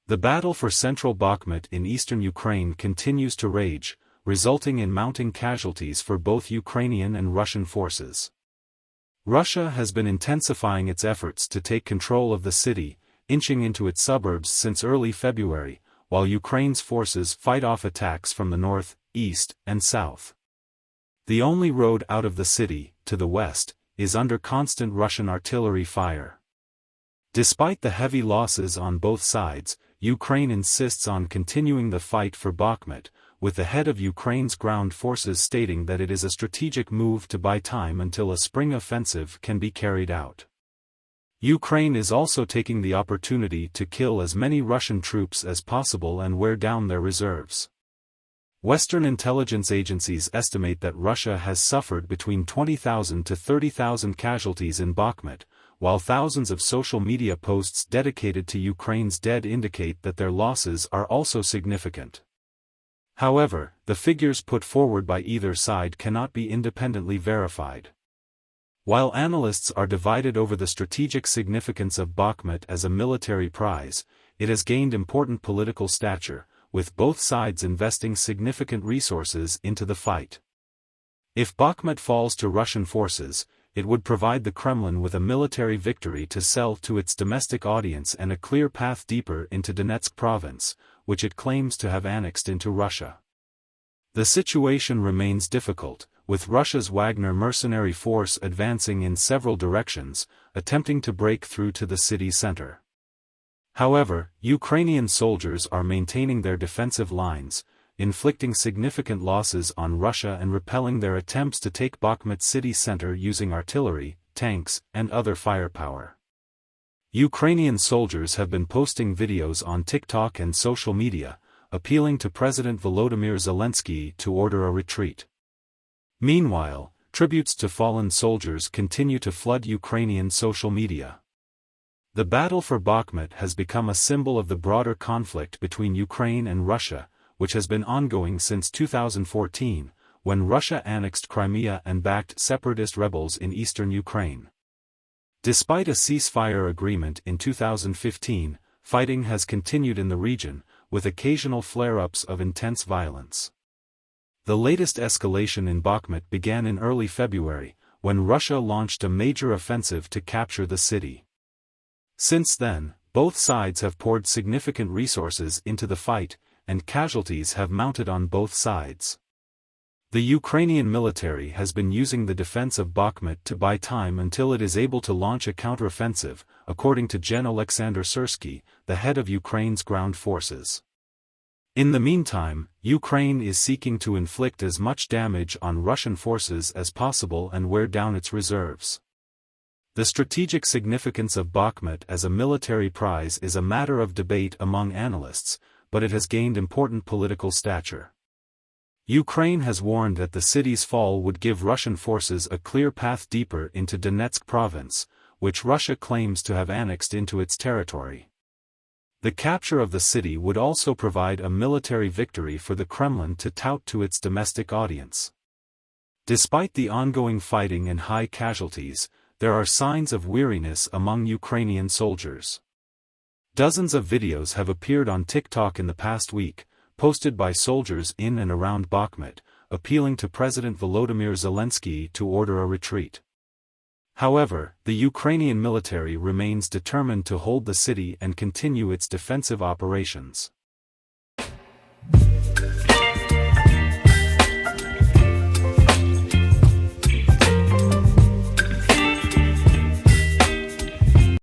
The battle for central Bakhmut in eastern Ukraine continues to rage, resulting in mounting casualties for both Ukrainian and Russian forces. Russia has been intensifying its efforts to take control of the city, inching into its suburbs since early February, while Ukraine's forces fight off attacks from the north, east, and south. The only road out of the city, to the west, is under constant Russian artillery fire. Despite the heavy losses on both sides, Ukraine insists on continuing the fight for Bakhmut, with the head of Ukraine's ground forces stating that it is a strategic move to buy time until a spring offensive can be carried out. Ukraine is also taking the opportunity to kill as many Russian troops as possible and wear down their reserves. Western intelligence agencies estimate that Russia has suffered between 20,000 to 30,000 casualties in Bakhmut, while thousands of social media posts dedicated to Ukraine's dead indicate that their losses are also significant. However, the figures put forward by either side cannot be independently verified. While analysts are divided over the strategic significance of Bakhmut as a military prize, it has gained important political stature, with both sides investing significant resources into the fight. If Bakhmut falls to Russian forces, it would provide the Kremlin with a military victory to sell to its domestic audience and a clear path deeper into Donetsk province, which it claims to have annexed into Russia. The situation remains difficult, with Russia's Wagner mercenary force advancing in several directions, attempting to break through to the city center. However, Ukrainian soldiers are maintaining their defensive lines, inflicting significant losses on Russia and repelling their attempts to take Bakhmut city center using artillery, tanks, and other firepower. Ukrainian soldiers have been posting videos on TikTok and social media, appealing to President Volodymyr Zelensky to order a retreat. Meanwhile, tributes to fallen soldiers continue to flood Ukrainian social media. The battle for Bakhmut has become a symbol of the broader conflict between Ukraine and Russia, which has been ongoing since 2014, when Russia annexed Crimea and backed separatist rebels in eastern Ukraine. Despite a ceasefire agreement in 2015, fighting has continued in the region, with occasional flare-ups of intense violence. The latest escalation in Bakhmut began in early February, when Russia launched a major offensive to capture the city. Since then, both sides have poured significant resources into the fight, and casualties have mounted on both sides. The Ukrainian military has been using the defense of Bakhmut to buy time until it is able to launch a counteroffensive, according to General Oleksandr Syrskyi, the head of Ukraine's ground forces. In the meantime, Ukraine is seeking to inflict as much damage on Russian forces as possible and wear down its reserves. The strategic significance of Bakhmut as a military prize is a matter of debate among analysts, but it has gained important political stature. Ukraine has warned that the city's fall would give Russian forces a clear path deeper into Donetsk province, which Russia claims to have annexed into its territory. The capture of the city would also provide a military victory for the Kremlin to tout to its domestic audience. Despite the ongoing fighting and high casualties, there are signs of weariness among Ukrainian soldiers. Dozens of videos have appeared on TikTok in the past week, posted by soldiers in and around Bakhmut, appealing to President Volodymyr Zelensky to order a retreat. However, the Ukrainian military remains determined to hold the city and continue its defensive operations.